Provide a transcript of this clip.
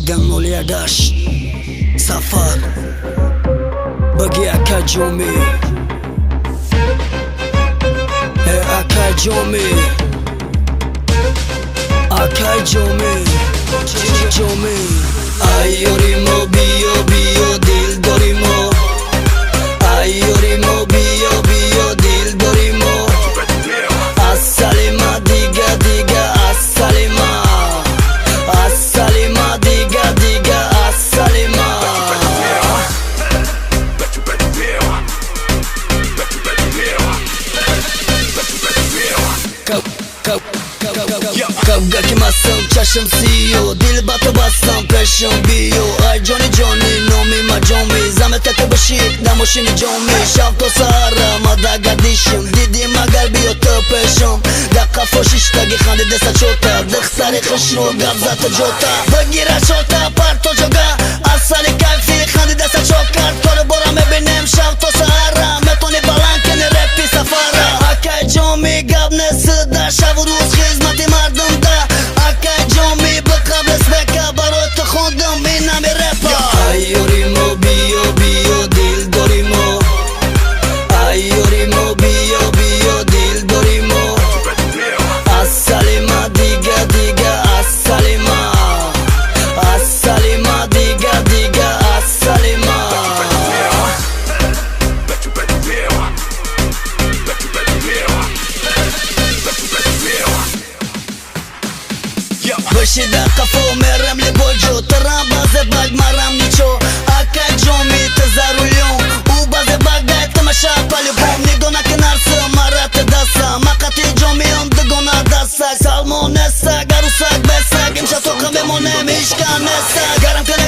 دمو اليداش صفار بقي أكاجومي أكاجومي أكاجومي جومي أيوريمو بيو بيو ديل دوريمو أيوريمو بيو بيو ديل دوريمو السلامة ديجا ديجا السلامة السلامة ديجا ديجا السلامة Kavga kimasam çaşım siyo Dil batı bassam peşim biyo Ay Johnny Johnny nomi ma Johnny Zahmet ete başı damoşini Johnny Şavto Sahara madagadishim Didi magal biyo te peşim Daka foşishtagi khandi desa chota Dkhsari khishnu gabzata jota Bagira shota parto joga Asali kayfi khandi desa chokar Tore bora mebinem Şavto Sahara Metoni balanken rapi safara Akay Johnny gabne sıda Şavuruz hizmeti mardımda Akay Johnny bıkab resbeka Barot khondum inami rapa Ayorimo biyo biyo dil dorimo Ayorimo biyo biyo dil dorimo As-salima diga diga as-salima As-salima diga diga as-salima Başida kafo meremli bojo Taran baze bag maram nicho Akay Johnny tazarulyon U baze bag gayet tamasha palibom Nigona kenarsa marat dasa Makati Johnny on digona dasa Salmonessa garusak besak Imsha toka bemonem ishkanessa Garam kane